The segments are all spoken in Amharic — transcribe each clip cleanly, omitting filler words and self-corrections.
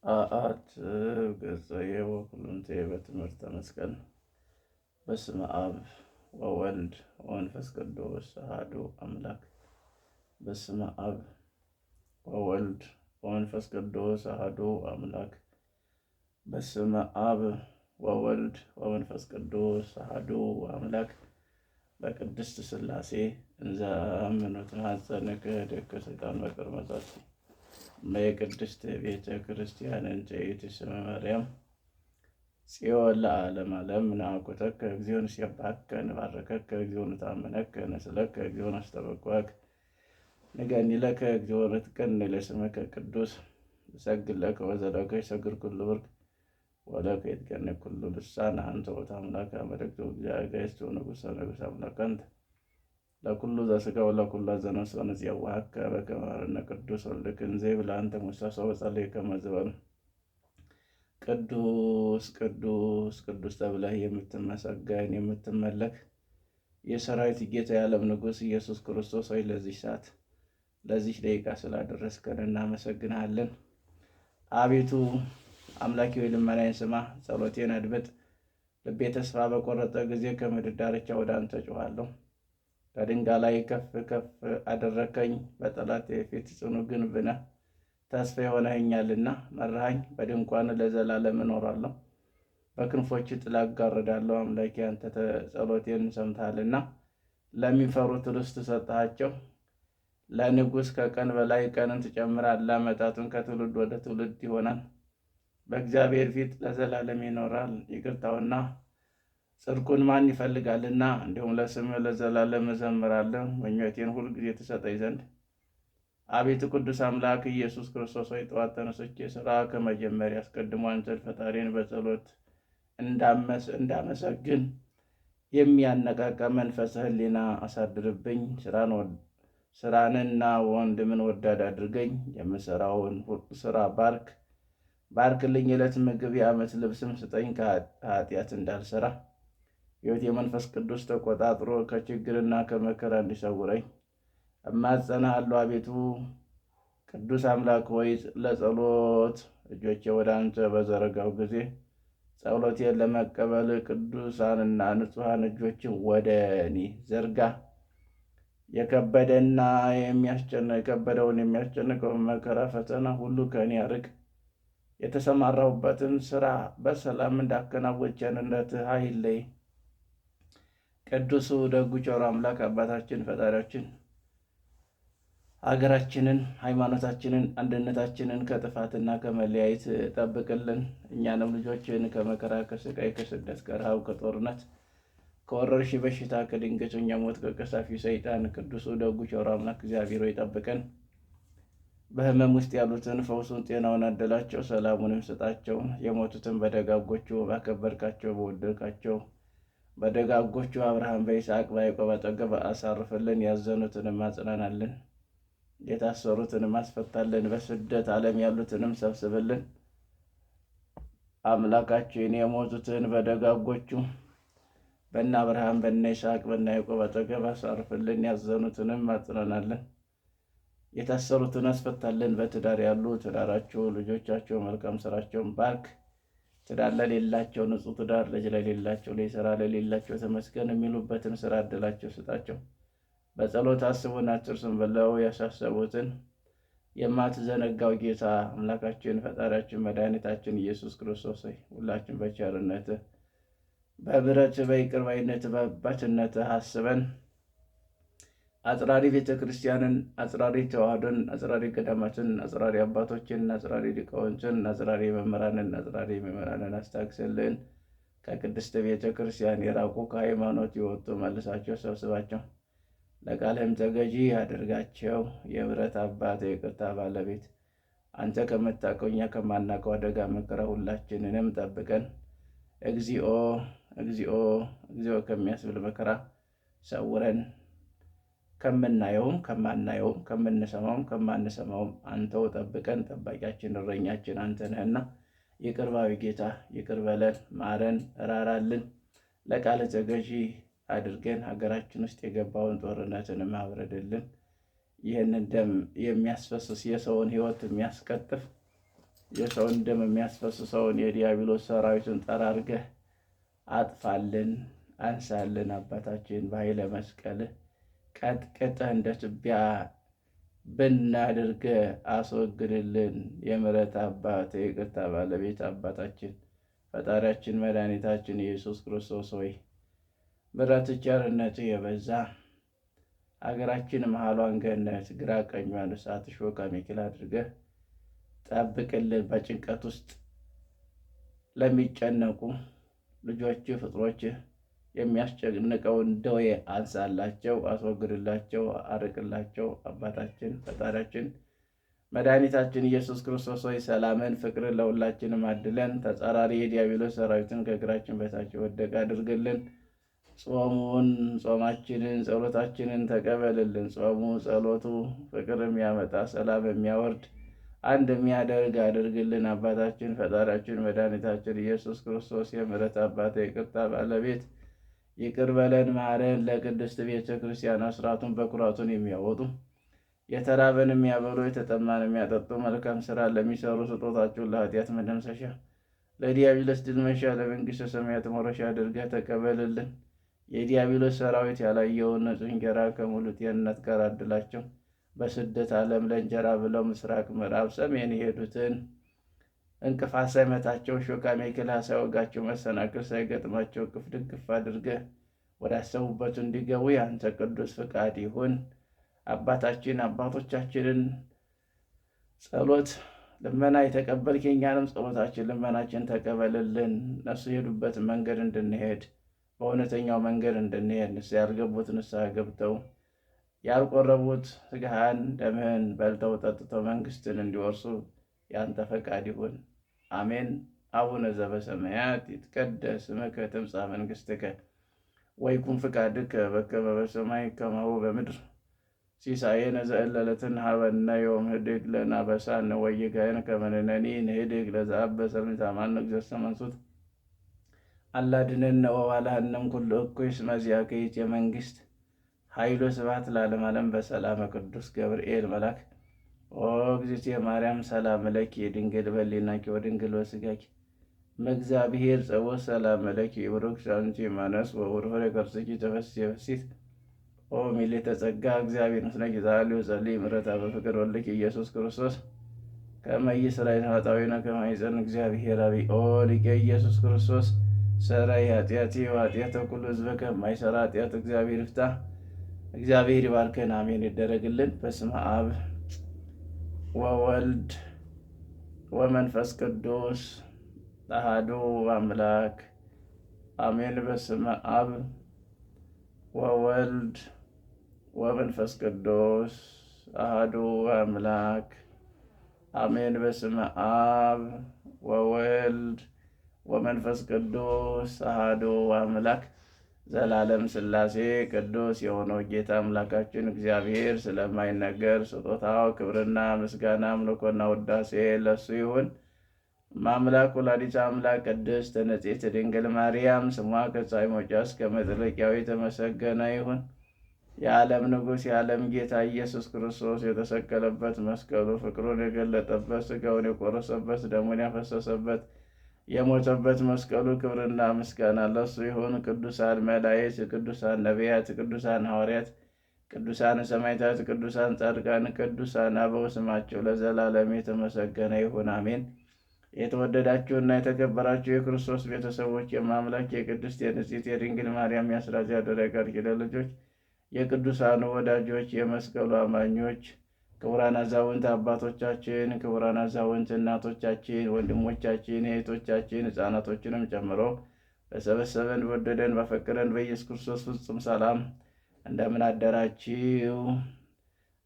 አአት ገጸየ ወኩልንቴ በትምህርተ መስቀል። በስመ አብ ወወልድ ወመንፈስ ቅዱስ አሐዱ አምላክ። በስመ አብ ወወልድ ወመንፈስ ቅዱስ አሐዱ አምላክ። በስመ አብ ወወልድ ወመንፈስ ቅዱስ አሐዱ አምላክ። በቅድስት ሥላሴ እንዘ አምኖ ተማጸንከ ደከ ሰይጣን በቅድመ ዛቲ በቅድስት ቤተ ክርስቲያን እንጨይት ስመ ማርያም ጽዮን ለዓለም ዓለም ናኩተከ እግዚኦ ንሴብሐከ ንባርከከ እግዚኦ ንታመነከ ንስእለከ እግዚኦ ናስተበቅዐከ ንገኒ ለከ እግዚኦ ንትቀኒ ለስምከ ቅዱስ እሰግድ ለከ ወዘለከ ይሰግድ ኩሉ ብርክ ወለከ ይትቀኒ ኩሉ ልሳን አንተ ውእቱ አምላከ አመልክቱ እግዚአብሔር ንጉሠ ነገሥት አምላከ አንተ ለኩሉ ዘሥጋ ወለኩሉ ዘነፍስ ወንፄውዐከ በከመ መሐረነ ቅዱስ ወልድከ እንዘ ይብልዕ አንተ ሙሰሶ በጸልይ ከመ ዝበሉ ቅዱስ ቅዱስ ቅዱስ ተብለህ የምትመሰገን የምትመለክ የሰራዊት ጌታ የዓለም ንጉሥ ኢየሱስ ክርስቶስ ሆይ ለዚህ ሰዓት ለዚህ ደቂቃ ስላደረስከን እናመሰግንሃለን። አቤቱ አምላኬ ሆይ ልመናዬን ስማ፣ ጸሎቴን አድምጥ። ልቤ ተስፋ በቆረጠ ጊዜ ከምድር ዳርቻ ወደ አንተ ጮኻለሁ። ከድንጋይ ላይ ከፍ ከፍ አደረከኝ፣ በጠላቴ ፊት ጽኑ ግንብ ነህ። ተስፋ የሆነኸኛልና መራኸኝ፣ በድንኳን ለዘላለም እኖራለሁ። በክንፎች ጥላ እጋረዳለሁ። አምላኬ አንተ ጸሎቴን ሰምተሃልና ለሚፈሩት ርስት ሰጠሃቸው። ለንጉሥ ከቀን በላይ ቀንን ትጨምራለህ፣ ዓመታቱን ከትውልድ ወደ ትውልድ ይሆናል። በእግዚአብሔር ፊት ለዘላለም ይኖራል። ይቅርታውና ጽድቁን ማን ይፈልጋልና? እንዲሁም ለስምህ ለዘላለም እዘምራለሁ። ምኞቴን ሁል ጊዜ ትሰጠኝ ዘንድ አቤቱ ቅዱስ አምላክ ኢየሱስ ክርስቶስ ሆይ ጠዋት ተነስቼ ሥራ ከመጀመሪያ አስቀድሞ አንተን ፈጣሪን በጸሎት እንዳመሰግን የሚያነቃቃ መንፈሰ ሕሊና አሳድርብኝ። ስራንና ወንድምን ወዳድ አድርገኝ። የምሰራውን ስራ ባርክልኝ። የዕለት ምግብ የዓመት ልብስም ስጠኝ፣ ከኃጢአት እንዳልሰራ ሕይወት የመንፈስ ቅዱስ ተቆጣጥሮ ከችግርና ከመከራ እንዲሰውረኝ እማጸናሃለሁ። አቤቱ ቅዱስ አምላክ ሆይ ለጸሎት እጆቼ ወደ አንተ በዘረጋው ጊዜ ጸሎቴን ለመቀበል ቅዱሳንና ንጹሐን እጆችን ወደ እኔ ዘርጋ። የከበደውን የሚያስጨንቀውን መከራ ፈተና ሁሉ ከእኔ አርቅ። የተሰማራሁበትን ስራ በሰላም እንዳከናውን ቸርነትህ አይለይ። ቅዱሱ ደጉ ቸሩ አምላክ አባታችን ፈጣሪያችን ሀገራችንን፣ ሃይማኖታችንን፣ አንድነታችንን ከጥፋትና ከመለያየት ጠብቅልን። እኛንም ልጆችን ከመከራ፣ ከስቃይ፣ ከስደት፣ ከረሃብ፣ ከጦርነት፣ ከወረርሽኝ በሽታ፣ ከድንገተኛ ሞት፣ ከቀሳፊ ሰይጣን ቅዱሱ ደጉ ቸሩ አምላክ እግዚአብሔር ይጠብቀን። በህመም ውስጥ ያሉትን ፈውሱን፣ ጤናውን አደላቸው፣ ሰላሙንም ስጣቸው። የሞቱትን በደጋጎቹ ባከበርካቸው በወደድካቸው በደጋጎቹ አብርሃም፣ በይስሐቅ፣ በያዕቆብ አጠገብ አሳርፍልን። ያዘኑትንም አጽናናልን። የታሰሩትንም አስፈታልን። በስደት ዓለም ያሉትንም ሰብስብልን። አምላካችን የሞቱትን በደጋጎቹ በእነ አብርሃም፣ በእነ ይስሐቅ፣ በእነ ያዕቆብ አጠገብ አሳርፍልን። ያዘኑትንም አጽናናልን። የታሰሩትን አስፈታልን። በትዳር ያሉ ትዳራቸው፣ ልጆቻቸው፣ መልካም ስራቸውን ባርክ። ትዳር ለሌላቸው ንጹሕ ትዳር፣ ልጅ ለሌላቸው፣ ስራ ለሌላቸው ተመስገን የሚሉበትን ስራ እድላቸው ስጣቸው። በጸሎት አስቡን አትርሱን ብለው ያሳሰቡትን የማትዘነጋው ጌታ አምላካችን ፈጣሪያችን መድኃኒታችን ኢየሱስ ክርስቶስ ሁላችን በቸርነትህ በምሕረትህ በይቅር ባይነትህ በአባትነትህ አስበን። አጽራሪ ቤተ ክርስቲያንን፣ አጽራሪ ተዋህዶን፣ አጽራሪ ገዳማትን፣ አጽራሪ አባቶችን፣ አጽራሪ ሊቃውንትን፣ አጽራሪ መምህራንን፣ አጽራሪ ምዕመናንን አስታግስልን። ከቅድስት ቤተ ክርስቲያን የራቁ ከሃይማኖት የወጡ መልሳቸው ሰብስባቸው። ለቃልህም ተገዢ አድርጋቸው። የምሕረት አባት የይቅርታ ባለቤት አንተ ከምታውቀው እኛ ከማናውቀው አደጋ መከራ ሁላችንንም ጠብቀን። እግዚኦ እግዚኦ እግዚኦ ከሚያስብል መከራ ሰውረን። ከምናየውም ከማናየውም ከምንሰማውም ከማንሰማውም አንተው ጠብቀን። ጠባቂያችን እረኛችን አንተ ነህና ይቅር ባይ ጌታ ይቅር በለን፣ ማረን፣ እራራልን። ለቃል ተገዢ አድርገን ሀገራችን ውስጥ የገባውን ጦርነትን ማብረድልን። ይህንን ደም የሚያስፈስስ የሰውን ሕይወት የሚያስቀጥፍ የሰውን ደም የሚያስፈስሰውን የዲያብሎስ ሰራዊትን ጠራርገህ አጥፋልን፣ አንሳልን። አባታችን በኃይለ መስቀልህ ቀጥቅጠህ እንደ ትቢያ ብናድርገህ አስወግድልን። የምሕረት አባት የይቅርታ ባለቤት አባታችን ፈጣሪያችን መድኃኒታችን ኢየሱስ ክርስቶስ ሆይ ምሕረት ቸርነትህ የበዛ አገራችን መሃሏን ገነት ግራ ቀኟን እሳት እሾህ አሜከላ አድርገህ ጠብቅልን። በጭንቀት ውስጥ ለሚጨነቁ ልጆች ፍጥሮች የሚያስጨንቀውን ደዌ አንሳላቸው፣ አስወግድላቸው፣ አርቅላቸው። አባታችን ፈጣሪያችን መድኃኒታችን ኢየሱስ ክርስቶስ ሆይ ሰላምን፣ ፍቅርን ለሁላችንም አድለን። ተጻራሪ የዲያብሎስ ሰራዊትን ከእግራችን በታች ወደቅ አድርግልን። ጾማችንን፣ ጸሎታችንን ተቀበልልን። ጾሙ ጸሎቱ ፍቅር የሚያመጣ ሰላም የሚያወርድ አንድ የሚያደርግ አድርግልን። አባታችን ፈጣሪያችን መድኃኒታችን ኢየሱስ ክርስቶስ የምሕረት አባት የይቅርታ ባለቤት ይቅር በለን ማረን። ለቅድስት ቤተ ክርስቲያን አስራቱን በኩራቱን የሚያወጡ የተራበን የሚያበሉ የተጠማን የሚያጠጡ መልካም ስራ ለሚሰሩ ስጦታችሁን ለኃጢአት መደምሰሻ ለዲያብሎስ ድል መንሻ ለመንግሥተ ሰማያት መውረሻ አድርገህ ተቀበልልን። የዲያብሎስ ሰራዊት ያላየውን ንጹሕ እንጀራ ከሙሉ ጤንነት ጋር አድላቸው። በስደት ዓለም ለእንጀራ ብለው ምስራቅ፣ ምዕራብ፣ ሰሜን የሄዱትን እንቅፋት ሳይመታቸው ሾህ አሜከላ ሳይወጋቸው መሰናክል ሳይገጥማቸው እቅፍ ድግፍ አድርገህ ወዳሰቡበት እንዲገቡ የአንተ ቅዱስ ፍቃድ ይሁን። አባታችን አባቶቻችንን ጸሎት ልመና የተቀበልክ የእኛንም ጸሎታችን ልመናችን ተቀበልልን። እነሱ የሄዱበት መንገድ እንድንሄድ በእውነተኛው መንገድ እንድንሄድ ንስሐ ያልገቡት ንስሐ ገብተው ያልቆረቡት ሥጋህን ደምህን በልተው ጠጥተው መንግሥትን እንዲወርሱ ያንተ ፈቃድ ይሁን። አሜን። አቡነ ዘበሰማያት ይትቀደስ ስምከ ትምጻእ መንግሥትከ ወይኩን ፍቃድከ በከመ በሰማይ ከማሁ በምድር ሲሳየነ ዘለለዕለትነ ሀበነ ዮም ህድግ ለነ አበሳነ ወጌጋየነ ከመ ንሕነኒ ንህድግ ለዘአበሰ እምኔታማነ እግዚእሰ መንሱት አላድነነ ወባልሐነ እምኩሉ እኩይ እስመ ዚአከ ይእቲ መንግሥት ኃይሎ ስብሐት ለዓለመ ዓለም። በሰላመ ቅዱስ ገብርኤል መልአክ ኦ እግዝእትየ ማርያም ሰላም ለኪ ድንግል በሊናኪ ወድንግል በሥጋኪ እምእግዚአብሔር ጸወት ሰላም ለኪ ብሩክት አንቲ እምአንስት ወውርሆረ ከርሥኪ ተፈሥሒ ፍሥሕት ኦ ምልዕተ ጸጋ እግዚአብሔር ምስለኪ ዛሊው ጸልይ ምሕረተ በፍቅር ወልድኪ ኢየሱስ ክርስቶስ ከመ ይሥረይ ኃጣውኢነ ከመ ይጸን እግዚአብሔር አብይ ኦ ሊቀ ኢየሱስ ክርስቶስ ሰራይ ኃጢአቴ ወኃጢአተ ኩሉ ሕዝበ ከማይሠራ ኃጢአት እግዚአብሔር ይፍታ። እግዚአብሔር ይባርከን። አሜን ይደረግልን። በስመ አብ ወወልድ ወመንፈስ ቅዱስ አሐዱ አምላክ አሜን። በስመ አብ ወወልድ ወመንፈስ ቅዱስ አሐዱ አምላክ አሜን። በስመ አብ ወወልድ ወመንፈስ ቅዱስ አሐዱ አምላክ ዘላለም ሥላሴ ቅዱስ የሆነው ጌታ አምላካችን እግዚአብሔር ስለማይነገር ስጦታው ክብርና ምስጋና አምልኮና ውዳሴ ለሱ ይሁን። ማምላክ ወላዲተ አምላክ ቅድስት ንጽሕት ድንግል ማርያም ስሟ ከፀሐይ መውጫ እስከ መጥለቂያው የተመሰገነ ይሁን። የዓለም ንጉሥ የዓለም ጌታ ኢየሱስ ክርስቶስ የተሰቀለበት መስቀሉ ፍቅሩን የገለጠበት ሥጋውን የቆረሰበት ደሙን ያፈሰሰበት የሞተበት መስቀሉ ክብርና ምስጋና ለሱ ይሁን። ቅዱሳን መላእክት፣ ቅዱሳን ነቢያት፣ ቅዱሳን ሐዋርያት፣ ቅዱሳን ሰማዕታት፣ ቅዱሳን ጻድቃን፣ ቅዱሳን አበው ስማቸው ለዘላለም የተመሰገነ ይሁን። አሜን። የተወደዳችሁና የተከበራችሁ የክርስቶስ ቤተሰቦች የማምላክ የቅድስት የንጽሕት የድንግል ማርያም የአስራት ያደረ ቃል ኪዳን ልጆች የቅዱሳኑ ወዳጆች የመስቀሉ አማኞች ክቡራን አዛውንት አባቶቻችን፣ ክቡራን አዛውንት እናቶቻችን፣ ወንድሞቻችን፣ እህቶቻችን ሕፃናቶችንም ጨምሮ በሰበሰበን በወደደን በፈቀደን በኢየሱስ ክርስቶስ ፍጹም ሰላም እንደምን አደራችሁ?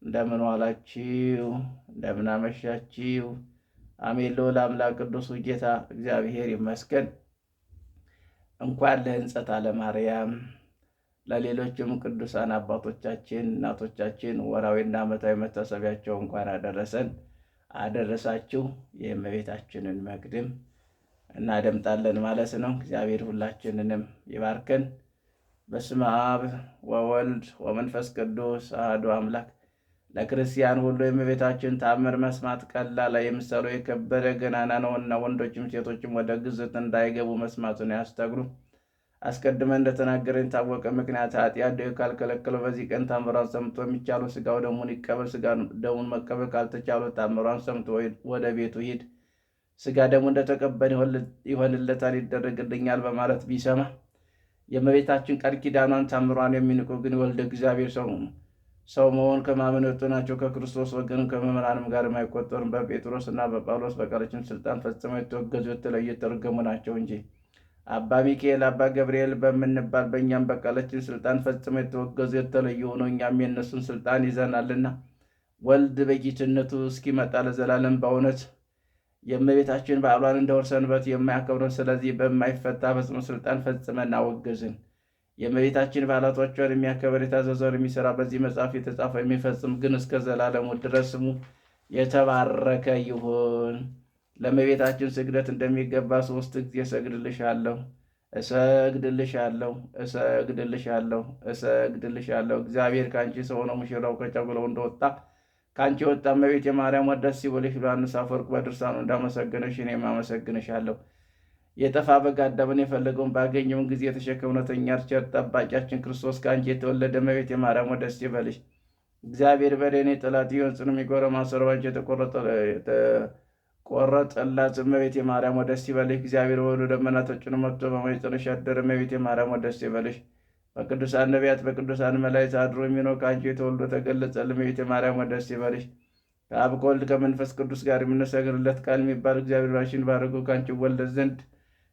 እንደምን ዋላችሁ? እንደምን አመሻችሁ? አሜን። ልዑል አምላክ ቅዱሱ ጌታ እግዚአብሔር ይመስገን። እንኳን ለሕንጸተ ለማርያም ለሌሎችም ቅዱሳን አባቶቻችን እናቶቻችን ወራዊና ዓመታዊ መታሰቢያቸው እንኳን አደረሰን አደረሳችሁ። የእመቤታችንን መቅድም እናደምጣለን ማለት ነው። እግዚአብሔር ሁላችንንም ይባርከን። በስመ አብ ወወልድ ወመንፈስ ቅዱስ አሐዱ አምላክ ለክርስቲያን ሁሉ የእመቤታችን ተአምር መስማት ቀላል የምሳሌው የከበረ ገናና ነውና ወንዶችም ሴቶችም ወደ ግዝት እንዳይገቡ መስማቱን ያስተግሉ። አስቀድመን እንደተናገረን የታወቀ ምክንያት ኃጢአት ካልከለከለው በዚህ ቀን ታምሯን ሰምቶ የሚቻለው ሥጋው ደሙን ይቀበል። ሥጋ ደሙን መቀበል ካልተቻለው ታምሯን ሰምቶ ወደ ቤቱ ሂድ፣ ሥጋ ደሙ እንደተቀበል ይሆንለታል፣ ይደረግልኛል በማለት ቢሰማ የእመቤታችን ቃል ኪዳኗን ታምሯን የሚንቁ ግን የወልደ እግዚአብሔር ሰው መሆን ከማመን የወጡ ናቸው። ከክርስቶስ ወገንም ከመምህራንም ጋር የማይቆጠሩም በጴጥሮስ እና በጳውሎስ በቃላችን ስልጣን ፈጽመው የተወገዙ የተለዩ የተረገሙ ናቸው እንጂ አባ ሚካኤል አባ ገብርኤል በምንባል በእኛም በቃላችን ስልጣን ፈጽመው የተወገዙ የተለዩ ሆነው እኛም የእነሱን ስልጣን ይዘናልና ወልድ በጌትነቱ እስኪመጣ ለዘላለም በእውነት የእመቤታችን በዓሏን እንደ ወር ሰንበት የማያከብረን ስለዚህ በማይፈታ ፈጽሞ ስልጣን ፈጽመን አወገዝን። የእመቤታችን በዓላቶቿን የሚያከብር የታዘዘውን የሚሰራ በዚህ መጽሐፍ የተጻፈ የሚፈጽም ግን እስከ ዘላለሙ ድረስ ስሙ የተባረከ ይሁን። ለእመቤታችን ስግደት እንደሚገባ 3 ጊዜ እሰግድልሻለሁ፣ እሰግድልሻለሁ፣ እሰግድልሻለሁ፣ እሰግድልሻለሁ። እግዚአብሔር ከአንቺ ሰው ሆኖ ሙሽራው ከጨጉለው እንደወጣ ከአንቺ ወጣ። እመቤቴ ማርያም ደስ ይበልሽ ብሎ ዮሐንስ አፈወርቅ በድርሳኑ እንዳመሰገነሽ እኔም አመሰግንሻለሁ። የጠፋ በግ አዳምን የፈለገውን ባገኘውን ጊዜ የተሸከመ እውነተኛ ቸር ጠባቂያችን ክርስቶስ ከአንቺ የተወለደ እመቤቴ ማርያም ደስ ይበልሽ። እግዚአብሔር በደኔ ጠላት ይሆን ጽኑ የሚጎረ ማሰሮ ባንቺ የተቆረጠላት እመቤቴ ማርያም ደስ ይበልሽ። እግዚአብሔር በወሉ ደመና ተጭኖ መጥቶ በማኅፀንሽ ያደረ እመቤቴ ማርያም ደስ ይበልሽ። በቅዱሳን ነቢያት በቅዱሳን መላእክት አድሮ የሚኖር ከአንቺ የተወልዶ ተገለጸልን እመቤቴ ማርያም ደስ ይበልሽ። ከአብ ከወልድ ከመንፈስ ቅዱስ ጋር የምንሰግድለት ቃል የሚባል እግዚአብሔር ባሽን ባረጉ ከአንቺ ወለድ ዘንድ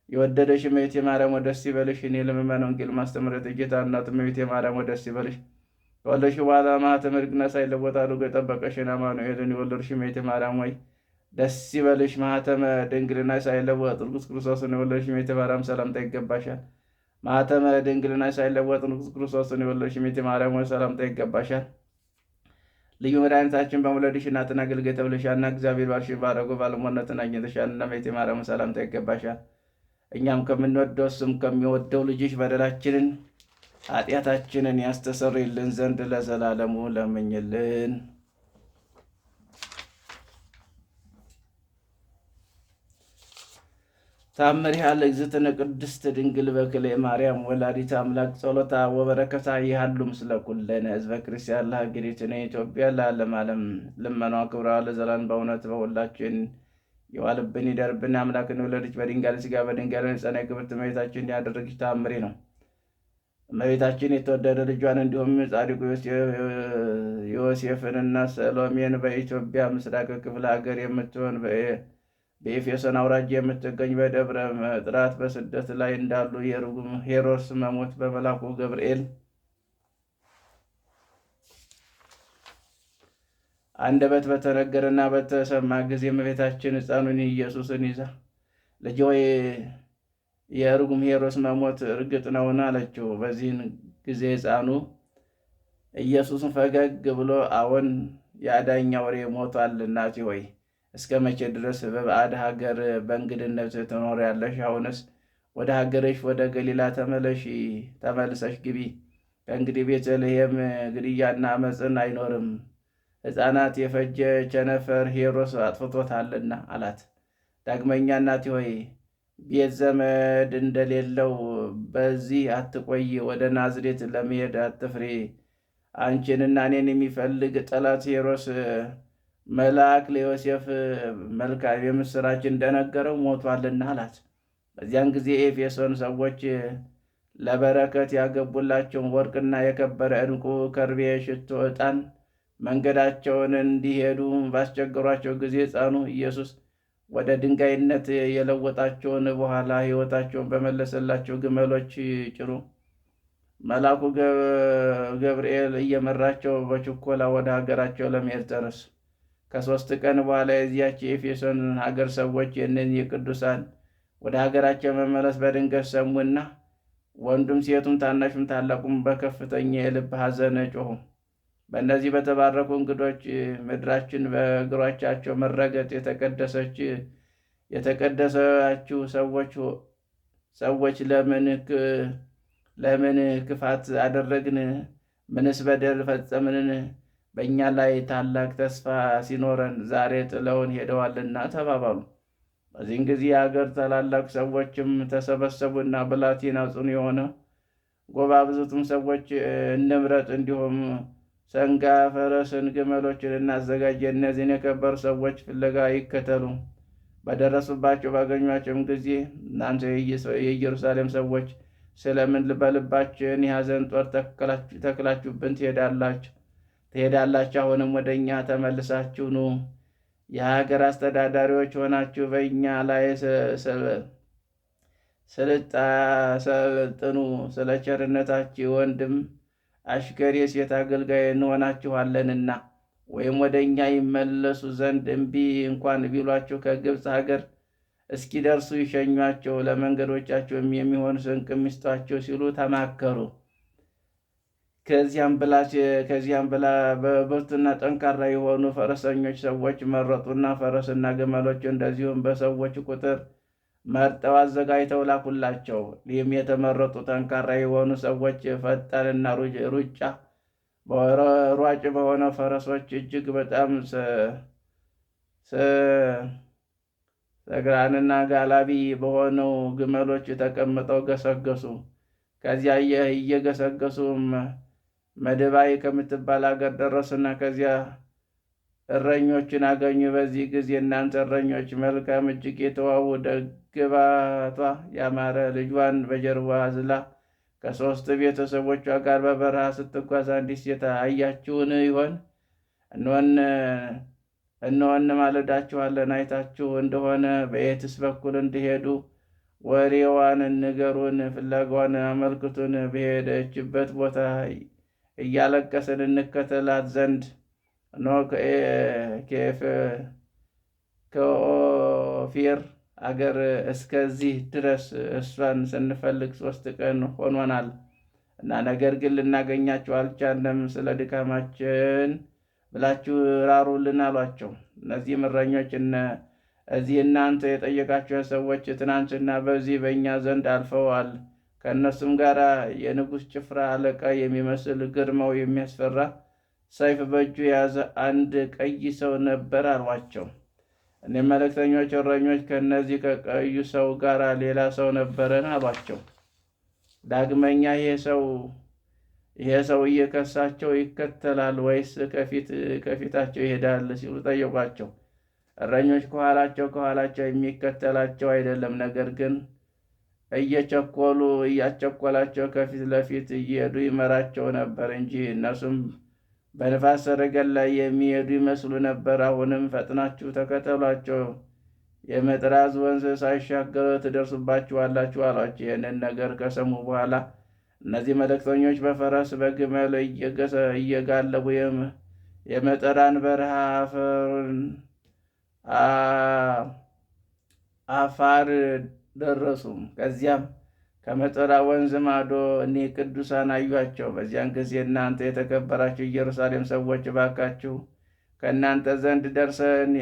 የወደደሽ እመቤቴ ማርያም ደስ ይበልሽ። እኔ ለምእመናን ወንጌል ማስተምረት የጌታ እናት እመቤቴ ማርያም ደስ ይበልሽ። ከወለድሽ በኋላ ማኅተመ ድንግልና ሳይለወጥ አድርጎ የጠበቀሽን አማኑኤልን የወለድሽ እመቤቴ ማርያም ሆይ ደስ ይበልሽ። ማኅተመ ድንግልና ሳይለወጥ ንጉሥ ክርስቶስን የወለድሽ እመቤቴ ማርያም ሰላምታ ይገባሻል። ማኅተመ ድንግልና ሳይለወጥ ንጉሥ ክርስቶስን የወለድሽ እመቤቴ ማርያም ሆይ ሰላምታ ይገባሻል። ልዩ መድኃኒታችን በመውለድሽ እናትን አገልጋይ ተብለሻልና እግዚአብሔር ባልሽን ባረጎ ባለሟልነትን አግኝተሻልና እመቤቴ ማርያም ሰላምታ ይገባሻል። እኛም ከምንወደው እሱም ከሚወደው ልጅሽ በደላችንን ኃጢአታችንን ያስተሰርይልን ዘንድ ለዘላለሙ ለምኝልን። ታምሪሃ ለእግዝእትነ ቅድስት ድንግል በክልኤ ማርያም ወላዲተ አምላክ ጸሎታ ወበረከታ ይሃሉ ምስለ ኩልነ ሕዝበ ክርስቲያን ለሀገሪቱን ኢትዮጵያ ለዓለመ ዓለም። ልመኗ ክብሯ ለዘላለም በእውነት በሁላችን የዋልብን ይደርብን። አምላክን የወለደች በድንጋሌ ሥጋ በድንጋሌ ጸና ክብርት እመቤታችን ያደረገች ታምሪ ነው። እመቤታችን የተወደደ ልጇን እንዲሁም ጻድቁ ዮሴፍንና ሰሎሜን በኢትዮጵያ ምስራቅ ክፍለ ሀገር የምትሆን በኤፌሶን አውራጃ የምትገኝ በደብረ ጥራት በስደት ላይ እንዳሉ የርጉም ሄሮድስ መሞት በመልአኩ ገብርኤል አንደበት በተነገረና በተሰማ ጊዜ እመቤታችን ሕፃኑን ኢየሱስን ይዛ ልጅ ሆይ የርጉም ሄሮድስ መሞት እርግጥ ነውን? አለችው። በዚህን ጊዜ ሕፃኑ ኢየሱስን ፈገግ ብሎ አዎን፣ የአዳኝ አውሬ ሞቷል። እናቴ ሆይ እስከ መቼ ድረስ በባዕድ ሀገር በእንግድነት ትኖሪያለሽ? አሁንስ ወደ ሀገርሽ ወደ ገሊላ ተመልሰሽ ግቢ። ከእንግዲህ ቤተልሔም ግድያና አመፅን አይኖርም፣ ሕፃናት የፈጀ ቸነፈር ሄሮድስ አጥፍቶታልና አላት። ዳግመኛ እናቴ ሆይ ቤት ዘመድ እንደሌለው በዚህ አትቆይ፣ ወደ ናዝሬት ለመሄድ አትፍሪ። አንቺንና እኔን የሚፈልግ ጠላት ሄሮድስ መልአክ ለዮሴፍ መልካም የምስራች እንደነገረው ሞቷልና አላት። በዚያን ጊዜ ኤፌሶን ሰዎች ለበረከት ያገቡላቸውን ወርቅና የከበረ ዕንቁ፣ ከርቤ፣ ሽቶ፣ ዕጣን መንገዳቸውን እንዲሄዱ ባስቸገሯቸው ጊዜ ሕፃኑ ኢየሱስ ወደ ድንጋይነት የለወጣቸውን በኋላ ሕይወታቸውን በመለሰላቸው ግመሎች ጭኑ መልአኩ ገብርኤል እየመራቸው በችኮላ ወደ ሀገራቸው ለመሄድ ተነሱ። ከ3 ቀን በኋላ የዚያች የኤፌሶን ሀገር ሰዎች የእነዚህ ቅዱሳን ወደ ሀገራቸው መመለስ በድንገት ሰሙና ወንዱም ሴቱም ታናሹም ታላቁም በከፍተኛ የልብ ሐዘን ጮኹ። በእነዚህ በተባረኩ እንግዶች ምድራችን በእግሮቻቸው መረገጥ የተቀደሰችው ሰዎች ለምን ክፋት አደረግን? ምንስ በደል ፈጸምን? በእኛ ላይ ታላቅ ተስፋ ሲኖረን ዛሬ ጥለውን ሄደዋልና ተባባሉ። በዚህን ጊዜ የአገር ታላላቅ ሰዎችም ተሰበሰቡና ብላቴና ጽኑ የሆነ ጎባብዙትም ሰዎች እንምረጥ፣ እንዲሁም ሰንጋ፣ ፈረስን፣ ግመሎችን እናዘጋጅ፣ እነዚህን የከበሩ ሰዎች ፍለጋ ይከተሉ። በደረሱባቸው ባገኟቸውም ጊዜ እናንተ የኢየሩሳሌም ሰዎች ስለምን በልባችን የሐዘን ጦር ተክላችሁብን ትሄዳላችሁ? አሁንም ወደ እኛ ተመልሳችሁ ኑ። የሀገር አስተዳዳሪዎች ሆናችሁ በእኛ ላይ ሰልጥኑ። ስለ ቸርነታችሁ ወንድም አሽከር የሴት አገልጋይ እንሆናችኋለንና። ወይም ወደ እኛ ይመለሱ ዘንድ እምቢ እንኳን ቢሏቸው ከግብፅ ሀገር እስኪደርሱ ይሸኟቸው፣ ለመንገዶቻቸውም የሚሆን ስንቅ ይስጧቸው ሲሉ ተማከሩ። ከዚያም በላ በብርቱና ጠንካራ የሆኑ ፈረሰኞች ሰዎች መረጡና ፈረስና ግመሎች እንደዚሁም በሰዎች ቁጥር መርጠው አዘጋጅተው ላኩላቸው። ይህም የተመረጡ ጠንካራ የሆኑ ሰዎች ፈጣንና ሯጭ በሆነ ፈረሶች እጅግ በጣም ሰግራንና ጋላቢ በሆነው ግመሎች ተቀምጠው ገሰገሱ። ከዚያ እየገሰገሱ መድባይ ከምትባል አገር ደረሱና ከዚያ እረኞችን አገኙ። በዚህ ጊዜ እናንተ እረኞች መልካም እጅግ የተዋቡ ደግባቷ ያማረ ልጇን በጀርባ አዝላ ከሦስት ቤተሰቦቿ ጋር በበረሃ ስትጓዝ አንዲት ሴት አያችሁን ይሆን? እነሆን ማለዳችኋለን። አይታችሁ እንደሆነ በየትስ በኩል እንዲሄዱ ወሬዋን ንገሩን፣ ፍለጋዋን አመልክቱን። በሄደችበት ቦታ እያለቀስን እንከተላት ዘንድ እነሆ ከኦፊር አገር እስከዚህ ድረስ እሷን ስንፈልግ 3 ቀን ሆኖናል እና ነገር ግን ልናገኛቸው አልቻለም። ስለ ድካማችን ብላችሁ ራሩልን አሏቸው። እነዚህም እረኞች እዚህ እናንተ የጠየቃቸው ሰዎች ትናንትና በዚህ በእኛ ዘንድ አልፈዋል። ከእነሱም ጋር የንጉሥ ጭፍራ አለቃ የሚመስል ግርማው የሚያስፈራ ሰይፍ በእጁ የያዘ አንድ ቀይ ሰው ነበር አሏቸው። እኔም መልእክተኞች እረኞች ከእነዚህ ከቀዩ ሰው ጋር ሌላ ሰው ነበረን አሏቸው። ዳግመኛ ይሄ ሰው እየከሳቸው ይከተላል ወይስ ከፊታቸው ይሄዳል ሲሉ ጠየቋቸው። እረኞች ከኋላቸው የሚከተላቸው አይደለም፣ ነገር ግን እያቸኮላቸው ከፊት ለፊት እየሄዱ ይመራቸው ነበር እንጂ እነሱም በንፋስ ሰረገላ ላይ የሚሄዱ ይመስሉ ነበር። አሁንም ፈጥናችሁ ተከተሏቸው፣ የመጥራዝ ወንዝ ሳይሻገሩ ትደርሱባችኋላችሁ አሏቸው። ይህንን ነገር ከሰሙ በኋላ እነዚህ መልእክተኞች በፈረስ በግመል እየጋለቡ የመጠራን በረሃ አፋር ደረሱ። ከዚያም ከመጠራ ወንዝ ማዶ እኒህ ቅዱሳን አዩአቸው። በዚያን ጊዜ እናንተ የተከበራችሁ ኢየሩሳሌም ሰዎች እባካችሁ ከእናንተ ዘንድ ደርሰን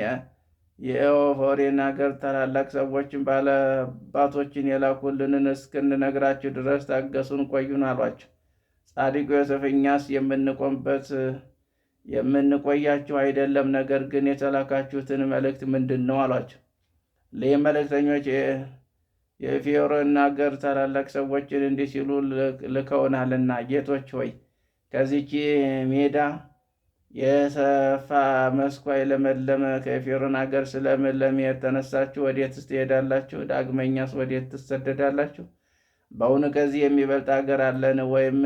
የኦፎሬን አገር ታላላቅ ሰዎችን ባለባቶችን የላኩልንን እስክንነግራችሁ ድረስ ታገሱን፣ ቆዩን አሏቸው። ጻድቁ ዮሴፍ እኛስ የምንቆያችሁ አይደለም፣ ነገር ግን የተላካችሁትን መልእክት ምንድን ነው አሏቸው። ይህ መልእክተኞች የፊዮርን አገር ታላላቅ ሰዎችን እንዲህ ሲሉ ልከውናልና፣ ጌቶች ሆይ ከዚች ሜዳ የሰፋ መስኳ የለመለመ ከፊዮርን አገር ስለምን ለመሄድ ተነሳችሁ? ወዴትስ ትሄዳላችሁ? ዳግመኛስ ወዴት ትሰደዳላችሁ? በእውኑ ከዚህ የሚበልጥ አገር አለን? ወይም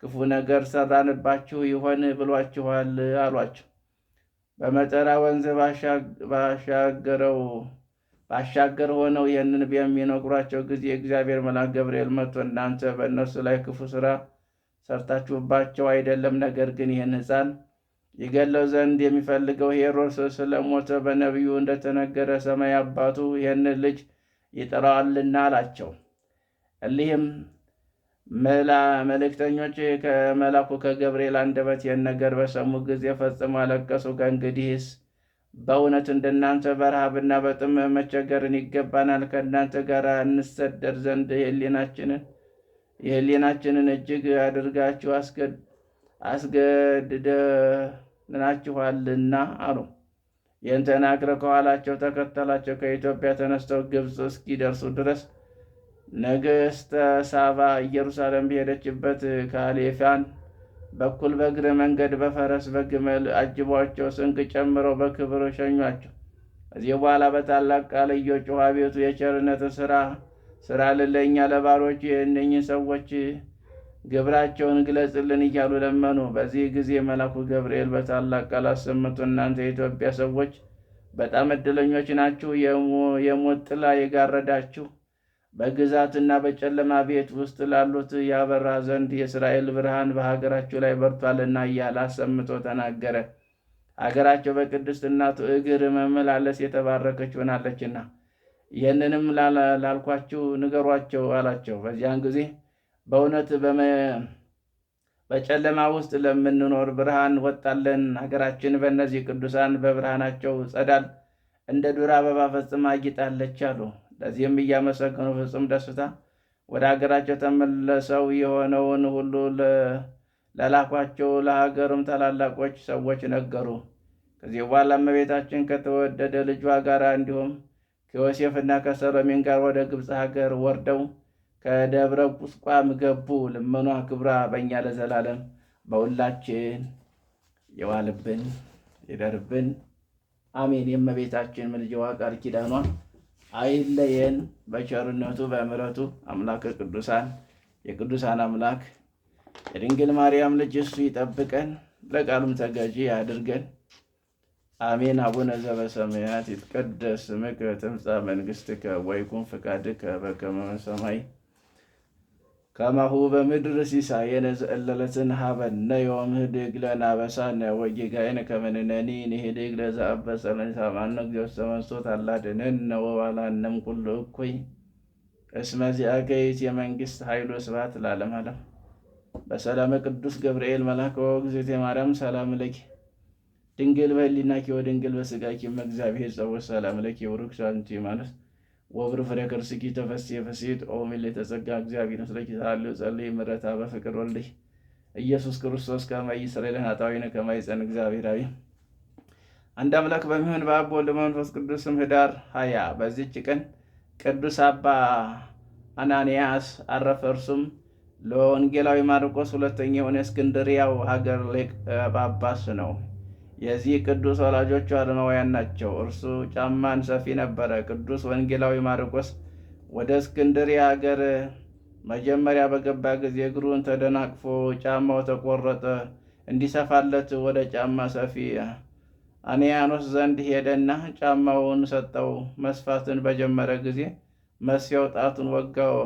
ክፉ ነገር ሰራንባችሁ ይሆን ብሏችኋል አሏቸው። በመጠራ ወንዝ ባሻገር ሆነው ይህንን በሚነግሯቸው ጊዜ የእግዚአብሔር መልአክ ገብርኤል መጥቶ እናንተ በእነርሱ ላይ ክፉ ስራ ሰርታችሁባቸው አይደለም፣ ነገር ግን ይህን ሕፃን ይገለው ዘንድ የሚፈልገው ሄሮድስ ስለሞተ በነቢዩ እንደተነገረ ሰማይ አባቱ ይህንን ልጅ ይጠራዋልና አላቸው። እሊህም መልእክተኞች ከመላኩ ከገብርኤል አንደበት ይህን ነገር በሰሙ ጊዜ ፈጽሞ አለቀሱ። ከእንግዲህስ በእውነት እንደናንተ በረሃብና በጥም መቸገርን ይገባናል። ከእናንተ ጋር እንሰደድ ዘንድ የሕሊናችንን እጅግ አድርጋችሁ አስገድደናችኋልና አሉ። ይህን ተናግረው ከኋላቸው ተከተላቸው። ከኢትዮጵያ ተነስተው ግብፅ እስኪደርሱ ድረስ ንግሥተ ሳባ ኢየሩሳሌም በሄደችበት ከአሌፋን በኩል በእግረ መንገድ በፈረስ በግመል አጅቧቸው ስንቅ ጨምረው በክብር ሸኟቸው። ከዚህ በኋላ በታላቅ ቃል እየጮኹ አቤቱ የቸርነት ስራ ለእኛ ለባሮች የእነኝህ ሰዎች ግብራቸውን ግለጽልን እያሉ ለመኑ። በዚህ ጊዜ መልአኩ ገብርኤል በታላቅ ቃል አሰምቶ እናንተ የኢትዮጵያ ሰዎች በጣም ዕድለኞች ናችሁ። የሞት ጥላ የጋረዳችሁ በግዛትና በጨለማ ቤት ውስጥ ላሉት ያበራ ዘንድ የእስራኤል ብርሃን በሀገራችሁ ላይ በርቷልና እያለ አሰምቶ ተናገረ። ሀገራቸው በቅድስት እናቱ እግር መመላለስ የተባረከች ሆናለችና ይህንንም ላልኳችሁ ንገሯቸው አላቸው። በዚያን ጊዜ በእውነት በጨለማ ውስጥ ለምንኖር ብርሃን ወጣለን። ሀገራችን በእነዚህ ቅዱሳን በብርሃናቸው ጸዳል እንደ ዱር አበባ ፈጽማ አጊጣለች አሉ። ለዚህም እያመሰገኑ ፍጹም ደስታ ወደ ሀገራቸው ተመለሰው የሆነውን ሁሉ ለላኳቸው ለሀገሩም ታላላቆች ሰዎች ነገሩ። ከዚህ በኋላ እመቤታችን ከተወደደ ልጇ ጋር እንዲሁም ከዮሴፍና ከሰሎሜን ጋር ወደ ግብፅ ሀገር ወርደው ከደብረ ቁስቋም ገቡ። ልመኗ ክብራ በእኛ ለዘላለም በሁላችን የዋልብን ይደርብን፣ አሜን። የእመቤታችን ምልጃዋ ቃል ኪዳኗ አይለየን። በቸርነቱ በምሕረቱ አምላከ ቅዱሳን የቅዱሳን አምላክ የድንግል ማርያም ልጅ እሱ ይጠብቀን፣ ለቃሉም ተገዢ ያድርገን፣ አሜን። አቡነ ዘበሰማያት ይትቀደስ ስምከ ትምጻእ መንግሥትከ ወይኩን ፈቃድከ በከመ በሰማይ ከማሁ በምድር ሲሳየነ ዘለለዕለትነ ሀበነ ዮም ህድግ ለነ አበሳነ ወጌጋየነ ከመ ንሕነኒ ንህድግ ለዘአበሰ ለነ ኢታምአነ እግዚኦ ተመስጦ አላድኅነነ ወባልሐነም ኩሉ እኩይ እስመ ዚአከ ይእቲ መንግሥት ኃይሉ ስብሐት ለዓለመ ዓለም። በሰላመ ቅዱስ ገብርኤል መልአከ ወእግዝእትየ ማርያም ሰላም ለኪ ድንግል በህሊናኪ ወድንግል በሥጋኪ እመ እግዚአብሔር ጸወት ሰላም ለኪ ውሩክ ሳንቲ ማለት ወብር ፍሬ ከርስኪ ተፈሥሒ ፍሥሕት ኦ ምልዕተ ጸጋ እግዚአብሔር ምስለኪ ሳሉ ጸልይ ምሕረታ በፍቅር ወልድሽ ኢየሱስ ክርስቶስ ከመ ይስረይ ለነ ኃጣውኢነ ከመ ይጸን እግዚአብሔር አብ። አንድ አምላክ በሚሆን በአብ በወልድ በመንፈስ ቅዱስም ኅዳር 20 በዚህች ቀን ቅዱስ አባ አናንያስ አረፈ። እርሱም ለወንጌላዊ ማርቆስ ሁለተኛ የሆነ እስክንድርያው ሀገር ሊቀ ጳጳስ ነው። የዚህ ቅዱስ ወላጆቹ አረማውያን ናቸው። እርሱ ጫማን ሰፊ ነበረ። ቅዱስ ወንጌላዊ ማርቆስ ወደ እስክንድርያ ሀገር መጀመሪያ በገባ ጊዜ እግሩን ተደናቅፎ ጫማው ተቆረጠ። እንዲሰፋለት ወደ ጫማ ሰፊ አንያኖስ ዘንድ ሄደና ጫማውን ሰጠው። መስፋትን በጀመረ ጊዜ መስፊያው ጣቱን ወጋው።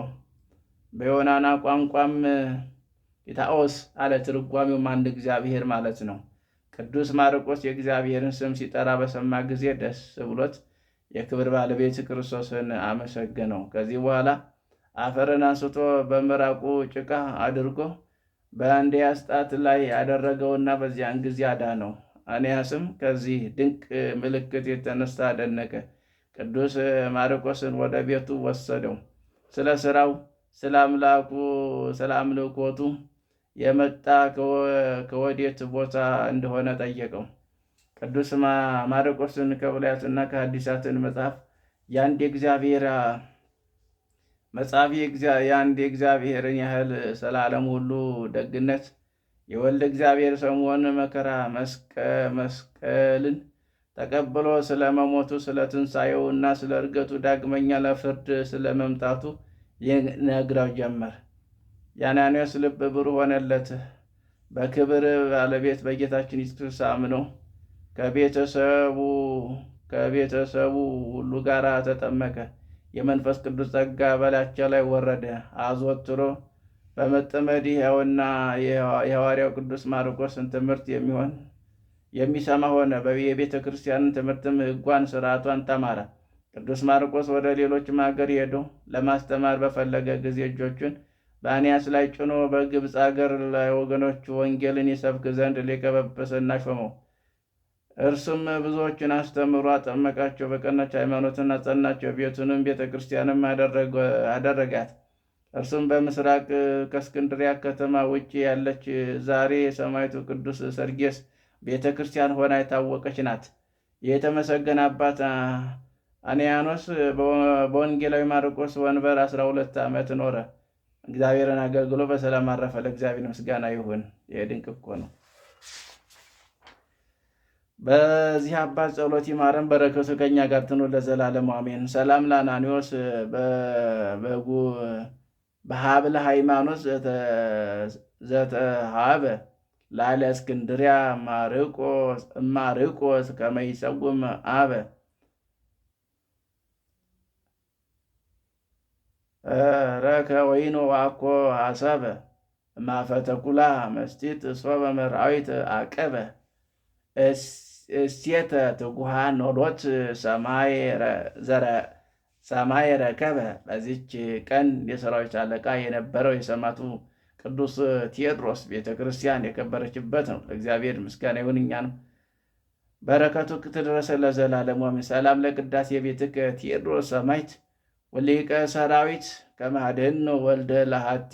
በዮናና ቋንቋም ኢታኦስ አለ። ትርጓሜውም አንድ እግዚአብሔር ማለት ነው። ቅዱስ ማርቆስ የእግዚአብሔርን ስም ሲጠራ በሰማ ጊዜ ደስ ብሎት የክብር ባለቤት ክርስቶስን አመሰገነው። ከዚህ በኋላ አፈርን አንስቶ በምራቁ ጭቃ አድርጎ በአንድያስ ጣት ላይ ያደረገውና በዚያን ጊዜ አዳነው። አንያስም ከዚህ ድንቅ ምልክት የተነሳ አደነቀ። ቅዱስ ማርቆስን ወደ ቤቱ ወሰደው። ስለ ስራው ስለ አምልኮቱ የመጣ ከወዴት ቦታ እንደሆነ ጠየቀው። ቅዱስ ማርቆስን ከብሉያትና ከሐዲሳትን መጽሐፍ የአንድ የእግዚአብሔርን ያህል ስለ ዓለም ሁሉ ደግነት የወልደ እግዚአብሔር ሰሞን መከራ መስቀልን ተቀብሎ ስለ መሞቱ ስለ ትንሣኤው እና ስለ ዕርገቱ ዳግመኛ ለፍርድ ስለ መምጣቱ ይነግረው ጀመር። የአናንያስ ልብ ብሩህ ሆነለት። በክብር ባለቤት በጌታችን ኢየሱስ ክርስቶስ አምኖ ከቤተሰቡ ሁሉ ጋር ተጠመቀ። የመንፈስ ቅዱስ ጸጋ በላያቸው ላይ ወረደ። አዘወትሮ በመጠመድ ሕያውና የሐዋርያው ቅዱስ ማርቆስን ትምህርት የሚሰማ ሆነ። የቤተ ክርስቲያንን ትምህርትም ሕጓን ሥርዓቷን ተማረ። ቅዱስ ማርቆስ ወደ ሌሎችም ሀገር ሄዶ ለማስተማር በፈለገ ጊዜ እጆቹን በአንያስ ላይ ጭኖ በግብፅ አገር ለወገኖቹ ወንጌልን ይሰብክ ዘንድ ሊቀ ጵጵስና ሾመው። እርሱም ብዙዎችን አስተምሮ አጠመቃቸው። በቀናች ሃይማኖትን አጸናቸው። ቤቱንም ቤተ ክርስቲያንም አደረጋት። እርሱም በምስራቅ ከእስክንድሪያ ከተማ ውጭ ያለች ዛሬ የሰማዕቱ ቅዱስ ሰርጌስ ቤተ ክርስቲያን ሆና የታወቀች ናት። የተመሰገነ አባት አንያኖስ በወንጌላዊ ማርቆስ ወንበር 12 ዓመት ኖረ። እግዚአብሔርን አገልግሎ በሰላም አረፈ። ለእግዚአብሔር ምስጋና ይሁን። ይሄ ድንቅ እኮ ነው። በዚህ አባት ጸሎት ይማረን፣ በረከቱ ከኛ ጋር ትኑር ለዘላለሙ አሜን። ሰላም ለአናኒዎስ በሀብለ ሃይማኖት ዘተሃበ ላለ እስክንድሪያ ማርቆስ ከመይሰውም አበ ረከ ወይኖ ዋኮ ሀሰበ ማፈተኩላ መስቲት ሶበ መርአዊት አቀበ እሴተ ትጉሃን ኖሎት ሰማይ ረከበ። በዚች ቀን የሰራዊት አለቃ የነበረው የሰማዕቱ ቅዱስ ቴዎድሮስ ቤተ ክርስቲያን የከበረችበት ነው። ለእግዚአብሔር ምስጋና ይሁን፣ እኛንም በረከቱ ክትድረሰ ለዘላለሙ አሜን። ሰላም ለቅዳሴ ቤትከ ቴዎድሮስ ሰማዕት ወሊቀ ሰራዊት ከማድህን ወልደ ለሃቲ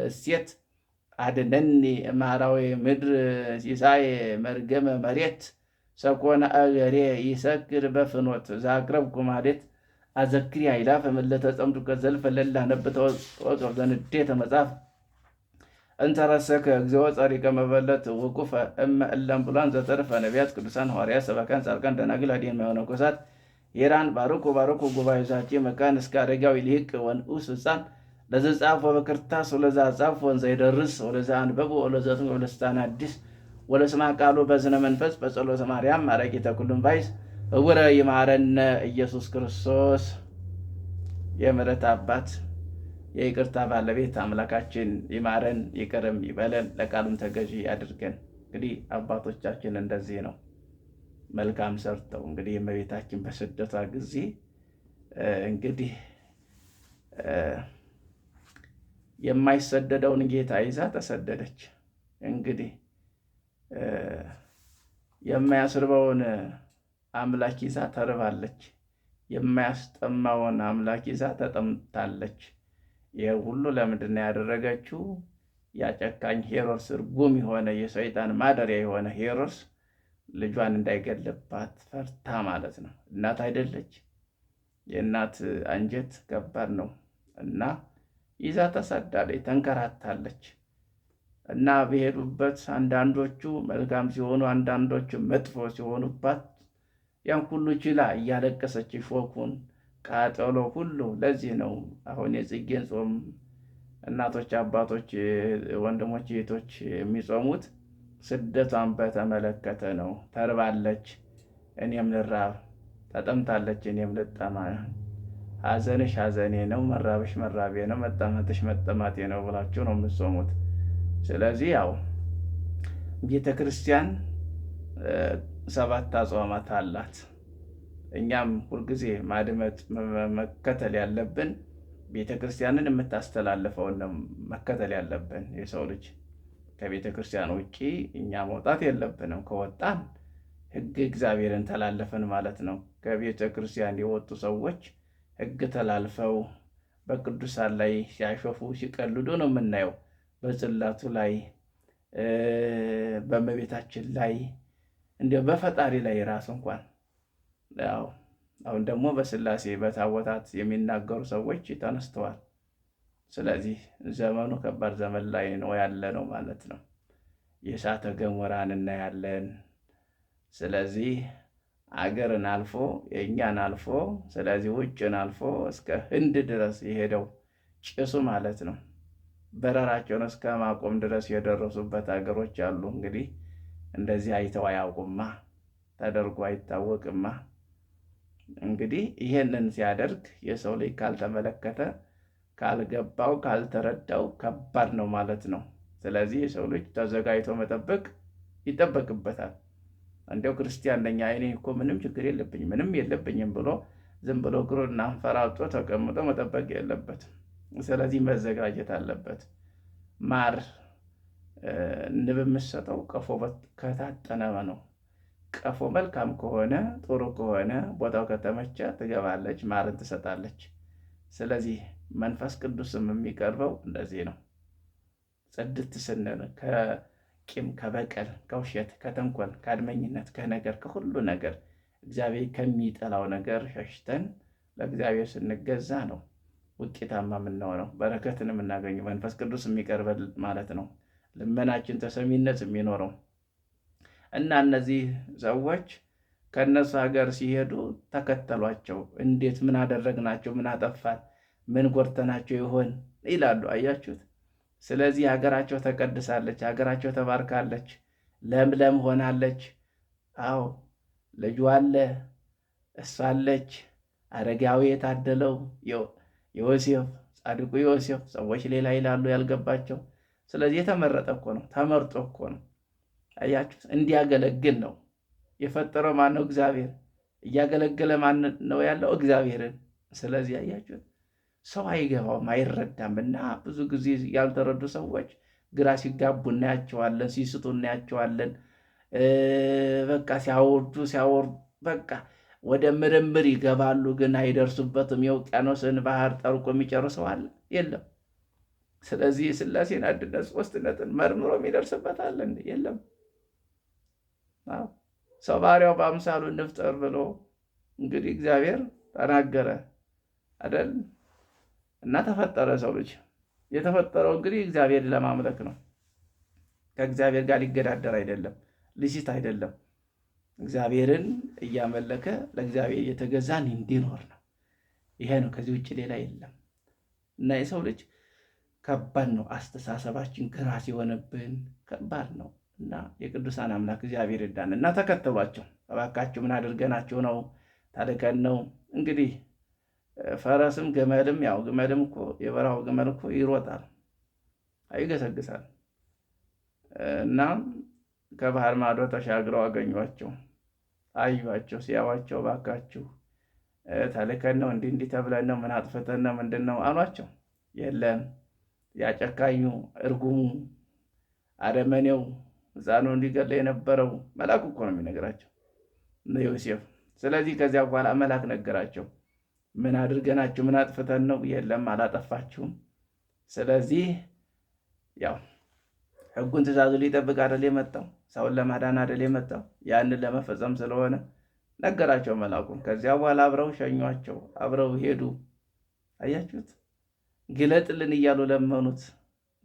እሴት አድነኒ እምአራዊ ምድር ሲሳይ መርገመ መሬት ሰኮነ አገሬ ይሰግር በፍኖት ዛቅረብኩ ማሌት አዘክሪ አይላፈ መለተ ጸምዱ ከዘልፈ ለላ ነብተው ወጽፍ ዘንዴተ መጽሐፍ እንተረሰከ እግዚኦ ጸሪቀ መበለት ውቁፈ እመ እለም ብሏን ዘተርፈ ነቢያት ቅዱሳን ሐዋርያት ሰባካን ጻድቃን ደናግል አዲን መነኮሳት ሄራን ባርኩ ጉባኤ ዛቲ መካን እስከ አረጋዊ ሊቅ ወንዑስ ሕፃን ለዘጻፎ በክርታስ ወለዛ ጻፎ ወንዘ ይደርስ ወለዛ አንበቡ ወለዘቱ ወለስታን አዲስ ወለስማ ቃሉ በዝነ መንፈስ በጸሎተ ማርያም ማረቂተ ኩሉም ባይስ እውረ ይማረነ ኢየሱስ ክርስቶስ። የምሕረት አባት የይቅርታ ባለቤት አምላካችን ይማረን ይቅርም ይበለን፣ ለቃሉም ተገዢ ያድርገን። እንግዲህ አባቶቻችን እንደዚህ ነው መልካም ሰርተው እንግዲህ የእመቤታችን በስደቷ ጊዜ እንግዲህ የማይሰደደውን ጌታ ይዛ ተሰደደች። እንግዲህ የማያስርበውን አምላክ ይዛ ተርባለች። የማያስጠማውን አምላክ ይዛ ተጠምታለች። ይህ ሁሉ ለምንድን ነው ያደረገችው? ያጨካኝ ሄሮድስ እርጉም የሆነ የሰይጣን ማደሪያ የሆነ ሄሮድስ ልጇን እንዳይገለባት ፈርታ ማለት ነው። እናት አይደለች? የእናት አንጀት ከባድ ነው እና ይዛ ተሰዳለች፣ ተንከራታለች። እና በሄዱበት አንዳንዶቹ መልካም ሲሆኑ፣ አንዳንዶቹ መጥፎ ሲሆኑባት ያን ሁሉ ችላ እያለቀሰች ሾኩን ቃጠሎ ሁሉ። ለዚህ ነው አሁን የጽጌን ጾም እናቶች፣ አባቶች፣ ወንድሞች፣ እህቶች የሚጾሙት ስደቷን በተመለከተ ነው። ተርባለች እኔም ልራብ፣ ተጠምታለች እኔም ልጠማ፣ ሐዘንሽ ሐዘኔ ነው፣ መራብሽ መራቤ ነው፣ መጠማትሽ መጠማቴ ነው ብላችሁ ነው የምትጾሙት። ስለዚህ ያው ቤተ ክርስቲያን 7 አጽዋማት አላት። እኛም ሁልጊዜ ማድመጥ መከተል ያለብን ቤተ ክርስቲያንን የምታስተላልፈውን ነው መከተል ያለብን። የሰው ልጅ ከቤተ ክርስቲያን ውጭ እኛ መውጣት የለብንም። ከወጣን ሕግ እግዚአብሔርን ተላለፈን ማለት ነው። ከቤተ ክርስቲያን የወጡ ሰዎች ሕግ ተላልፈው በቅዱሳን ላይ ሲያሾፉ ሲቀልዱ ነው የምናየው። በጽላቱ ላይ በእመቤታችን ላይ እንዲያው በፈጣሪ ላይ ራሱ እንኳን ያው አሁን ደግሞ በስላሴ በታቦታት የሚናገሩ ሰዎች ተነስተዋል። ስለዚህ ዘመኑ ከባድ ዘመን ላይ ነው ያለ ነው ማለት ነው። የእሳተ ገሞራን እናያለን። ስለዚህ አገርን አልፎ የእኛን አልፎ ስለዚህ ውጭን አልፎ እስከ ህንድ ድረስ የሄደው ጭሱ ማለት ነው። በረራቸውን እስከ ማቆም ድረስ የደረሱበት ሀገሮች አሉ። እንግዲህ እንደዚህ አይተው አያውቁማ፣ ተደርጎ አይታወቅማ። እንግዲህ ይሄንን ሲያደርግ የሰው ልጅ ካልተመለከተ፣ ካልገባው፣ ካልተረዳው ከባድ ነው ማለት ነው። ስለዚህ የሰው ልጅ ተዘጋጅቶ መጠበቅ ይጠበቅበታል። እንዲያው ክርስቲያን ነኝ እኔ እኮ ምንም ችግር የለብኝም ምንም የለብኝም ብሎ ዝም ብሎ እግሩን አንፈራጦ ተቀምጦ መጠበቅ የለበትም። ስለዚህ መዘጋጀት አለበት። ማር ንብ የምትሰጠው ቀፎ ከታጠነ ነው። ቀፎ መልካም ከሆነ ጥሩ ከሆነ ቦታው ከተመቸ ትገባለች፣ ማርን ትሰጣለች። ስለዚህ መንፈስ ቅዱስም የሚቀርበው እንደዚህ ነው። ጽድት ስንል ከቂም፣ ከበቀል፣ ከውሸት፣ ከተንኮል፣ ከአድመኝነት፣ ከነገር፣ ከሁሉ ነገር እግዚአብሔር ከሚጠላው ነገር ሸሽተን ለእግዚአብሔር ስንገዛ ነው ውጤታማ የምንሆነው፣ በረከትን የምናገኘው። መንፈስ ቅዱስ የሚቀርበል ማለት ነው ልመናችን ተሰሚነት የሚኖረው እና እነዚህ ሰዎች ከእነሱ ሀገር ሲሄዱ ተከተሏቸው። እንዴት ምን አደረግናቸው? ምን አጠፋን? ምን ጎድተናቸው ይሆን ይላሉ። አያችሁት? ስለዚህ ሀገራቸው ተቀድሳለች፣ ሀገራቸው ተባርካለች፣ ለምለም ሆናለች። አዎ ልጁ አለ፣ እሷ አለች፣ አረጋዊ የታደለው ዮሴፍ፣ ጻድቁ ዮሴፍ። ሰዎች ሌላ ይላሉ ያልገባቸው። ስለዚህ የተመረጠ እኮ ነው፣ ተመርጦ እኮ ነው። አያችሁት? እንዲያገለግል ነው የፈጠረው። ማን ነው? እግዚአብሔር። እያገለገለ ማን ነው ያለው? እግዚአብሔርን። ስለዚህ አያችሁት? ሰው አይገባውም፣ አይረዳም። እና ብዙ ጊዜ ያልተረዱ ሰዎች ግራ ሲጋቡ እናያቸዋለን፣ ሲስቱ እናያቸዋለን። በቃ ሲያወርዱ በቃ ወደ ምርምር ይገባሉ፣ ግን አይደርሱበትም። የውቅያኖስን ባህር ጠልቆ የሚጨርሰው አለ? የለም። ስለዚህ የሥላሴን አንድነት ሦስትነትን መርምሮ የሚደርስበት አለ? የለም። ሰው ባሪያው በአምሳሉ እንፍጠር ብሎ እንግዲህ እግዚአብሔር ተናገረ አይደል? እና ተፈጠረ። ሰው ልጅ የተፈጠረው እንግዲህ እግዚአብሔር ለማምለክ ነው። ከእግዚአብሔር ጋር ሊገዳደር አይደለም፣ ሊሲት አይደለም። እግዚአብሔርን እያመለከ ለእግዚአብሔር እየተገዛን እንዲኖር ነው። ይሄ ነው፣ ከዚህ ውጭ ሌላ የለም። እና የሰው ልጅ ከባድ ነው። አስተሳሰባችን ግራ ሲሆንብን ከባድ ነው። እና የቅዱሳን አምላክ እግዚአብሔር ይርዳን። እና ተከተሏቸው እባካችሁ። ምን አድርገናቸው ነው? ታድከን ነው እንግዲህ። ፈረስም ግመልም፣ ያው ግመልም እኮ የበረሃው ግመል እኮ ይሮጣል፣ አይገሰግሳል። እና ከባህር ማዶ ተሻግረው አገኟቸው፣ አዩቸው። ሲያዋቸው እባካችሁ ታልከን ነው እንዲህ ተብለን ነው፣ ምን አጥፍተን ነው፣ ምንድን ነው አሏቸው። የለም ያጨካኙ እርጉሙ አረመኔው ሕፃኑ እንዲገድል የነበረው መልአክ እኮ ነው የሚነግራቸው ዮሴፍ። ስለዚህ ከዚያ በኋላ መልአክ ነገራቸው። ምን አድርገናችሁ? ምን አጥፍተን ነው? የለም አላጠፋችሁም። ስለዚህ ያው ሕጉን ትእዛዙን ሊጠብቅ አይደል የመጣው? ሰውን ለማዳን አይደል የመጣው? ያንን ለመፈጸም ስለሆነ ነገራቸው መልአኩን። ከዚያ በኋላ አብረው ሸኟቸው፣ አብረው ሄዱ። አያችሁት? ግለጥልን እያሉ ለመኑት።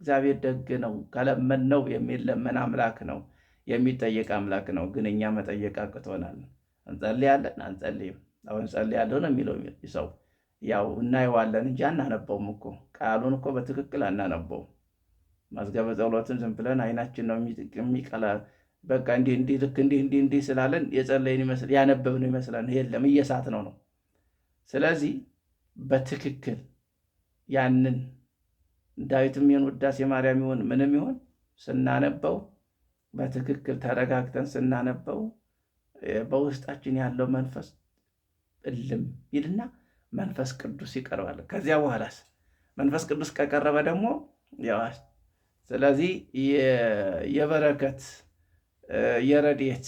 እግዚአብሔር ደግ ነው። ከለመን ነው የሚለመን አምላክ ነው፣ የሚጠየቅ አምላክ ነው። ግን እኛ መጠየቅ አቅቶናል። እንጸልያለን፣ አንጸልይም። አሁን እንጸልያለሁ ነው የሚለው ሰው። ያው እናየዋለን እንጂ አናነበውም እኮ ቃሉን እኮ በትክክል አናነበውም። መዝገበ ጸሎትን ዝም ብለን አይናችን ነው የሚቀላ። በቃ እንዲህ ልክ እንዲህ ስላለን የጸለይን ይመስል ያነበብነው ይመስላል። የለም እየሳት ነው። ስለዚህ በትክክል ያንን ዳዊትም ይሁን ውዳሴ ማርያም ይሁን ምንም ይሁን ስናነበው በትክክል ተረጋግተን ስናነበው በውስጣችን ያለው መንፈስ እልም ይልና መንፈስ ቅዱስ ይቀርባል። ከዚያ በኋላስ መንፈስ ቅዱስ ከቀረበ ደግሞ ያው ስለዚህ የበረከት የረድኤት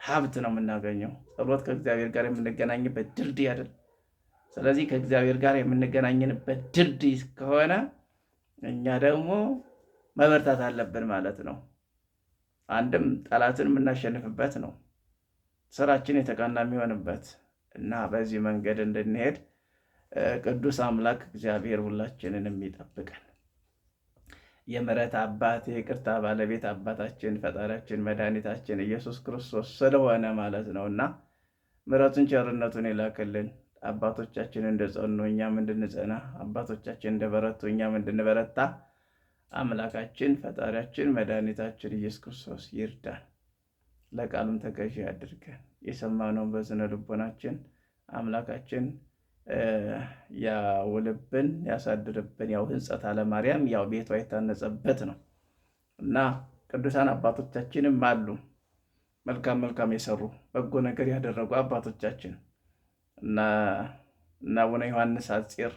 ሀብት ነው የምናገኘው። ጸሎት ከእግዚአብሔር ጋር የምንገናኝበት ድልድይ አይደል? ስለዚህ ከእግዚአብሔር ጋር የምንገናኝበት ድልድይ ከሆነ እኛ ደግሞ መበርታት አለብን ማለት ነው። አንድም ጠላትን የምናሸንፍበት ነው፣ ስራችን የተቃና የሚሆንበት እና በዚህ መንገድ እንድንሄድ ቅዱስ አምላክ እግዚአብሔር ሁላችንን የሚጠብቀን የምሕረት አባት የይቅርታ ባለቤት አባታችን ፈጣሪያችን መድኃኒታችን ኢየሱስ ክርስቶስ ስለሆነ ማለት ነው እና ምሕረቱን ቸርነቱን ይላክልን። አባቶቻችን እንደጸኑ እኛም እንድንጸና፣ አባቶቻችን እንደበረቱ እኛም እንድንበረታ አምላካችን ፈጣሪያችን መድኃኒታችን ኢየሱስ ክርስቶስ ይርዳን። ለቃሉም ተገዢ አድርገን የሰማነውን በዝነ ልቦናችን አምላካችን ያውልብን ያሳድርብን። ያው ሕንጸት አለማርያም ያው ቤቷ የታነጸበት ነው እና ቅዱሳን አባቶቻችንም አሉ መልካም የሰሩ በጎ ነገር ያደረጉ አባቶቻችን እና አቡነ ዮሐንስ አጼር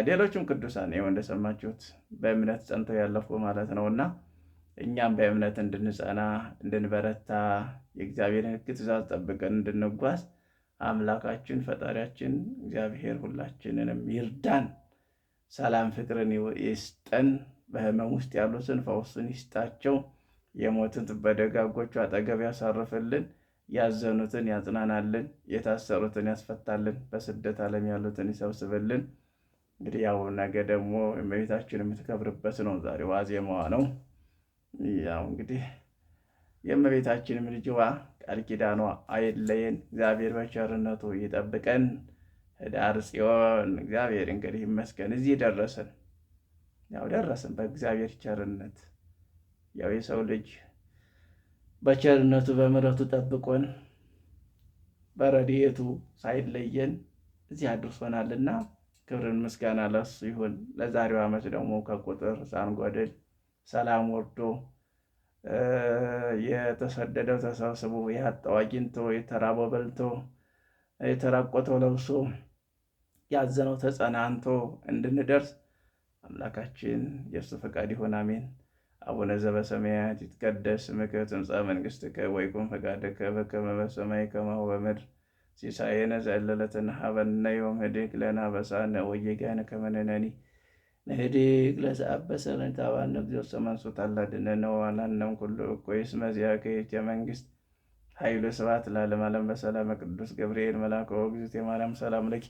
ሌሎችም ቅዱሳን ይኸው እንደሰማችሁት በእምነት ጸንተው ያለፉ ማለት ነው እና እኛም በእምነት እንድንጸና እንድንበረታ የእግዚአብሔርን ሕግ ትእዛዝ ጠብቀን እንድንጓዝ አምላካችን ፈጣሪያችን እግዚአብሔር ሁላችንንም ይርዳን። ሰላም ፍቅርን ይስጠን። በህመም ውስጥ ያሉትን ፈውስን ይስጣቸው። የሞትን በደጋጎቹ አጠገብ ያሳርፍልን። ያዘኑትን ያጽናናልን። የታሰሩትን ያስፈታልን። በስደት ዓለም ያሉትን ይሰብስብልን። እንግዲህ ያው ነገ ደግሞ እመቤታችን የምትከብርበት ነው። ዛሬ ዋዜማዋ ነው። ያው እንግዲህ የእመቤታችንም ልጅዋ ቃል ኪዳኗ አይለየን። እግዚአብሔር በቸርነቱ ይጠብቀን። ህዳር ጽዮን እግዚአብሔር እንግዲህ ይመስገን እዚህ ደረሰን። ያው ደረሰን በእግዚአብሔር ቸርነት። ያው የሰው ልጅ በቸርነቱ በምሕረቱ ጠብቆን በረድኤቱ ሳይለየን እዚህ አድርሶናልና ክብርን ምስጋና ለሱ ይሁን። ለዛሬው ዓመት ደግሞ ከቁጥር ሳንጎድል ሰላም ወርዶ የተሰደደው ተሰብስቦ ያጣው አግኝቶ የተራበው በልቶ የተራቆተው ለብሶ ያዘነው ተጸናንቶ እንድንደርስ አምላካችን የእሱ ፈቃድ ይሁን፣ አሜን። አቡነ ዘበሰማያት ይትቀደስ ስምከ ትምጻእ መንግሥትከ ወይኩን ፈቃድከ በከመ በሰማይ ከማሁ በምድር ሲሳየነ ዘለለዕለትነ ሀበነ ዮም ህድግ ለነ አበሳነ ወጌጋየነ ከመ ንሕነኒ ንህድግ ለዘአበሰ ለነ እግዚኦ መንሱት አላድነነ ወባልሐነም ኩሉ እኩይ እስመ ዚአከ ይእቲ መንግሥት ኃይሉ ስብሐት ለዓለመ ዓለም። በሰላመ ቅዱስ ገብርኤል መልአከ ወእግዝእትየ ማርያም ሰላም ለኪ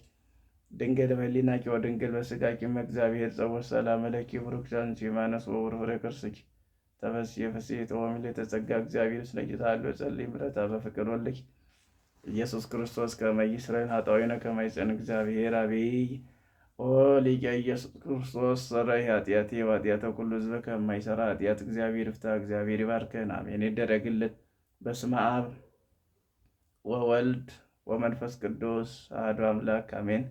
ድንግል በኅሊናኪ ወድንግል በሥጋኪ እግዚአብሔር ጸወት ሰላም ለኪ ብሩክት አንቺ እምአንስት ወፍሬ ከርሥኪ ተፈሥሒ ፍሥሕት ወምልዕተ ጸጋ እግዚአብሔር ምስለ ኪታሉ ጸልይ ምሕረታ በፍቅር ወልኪ ኢየሱስ ክርስቶስ ከመ ይስረይ ኃጣውኢነ ከመ ይጼን እግዚአብሔር አብይ ኦ ሊቀ ኢየሱስ ክርስቶስ ሰረይ ኃጢአቴ ወኃጢአተ ኩሉ ሕዝብ ከማይሰራ ኃጢአት እግዚአብሔር ይፍታ። እግዚአብሔር ይባርከን፣ አሜን። ይደረግልን። በስመ አብ ወወልድ ወመንፈስ ቅዱስ አሐዱ አምላክ አሜን።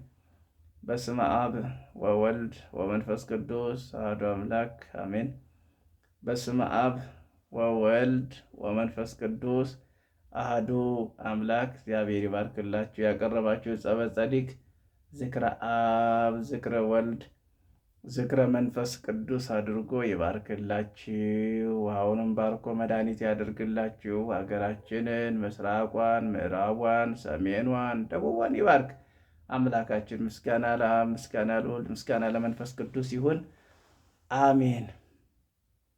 በስመ አብ ወወልድ ወመንፈስ ቅዱስ አሐዱ አምላክ አሜን። በስመ አብ ወወልድ ወመንፈስ ቅዱስ አሐዱ አምላክ። እግዚአብሔር ይባርክላችሁ። ያቀረባችሁ ጸበል ጸዲቅ ዝክረ አብ ዝክረ ወልድ ዝክረ መንፈስ ቅዱስ አድርጎ ይባርክላችሁ። ውሃውንም ባርኮ መድኃኒት ያደርግላችሁ። ሀገራችንን ምስራቋን፣ ምዕራቧን፣ ሰሜኗን፣ ደቡቧን ይባርክ አምላካችን። ምስጋና ለአብ፣ ምስጋና ለወልድ፣ ምስጋና ለመንፈስ ቅዱስ ይሁን፣ አሜን።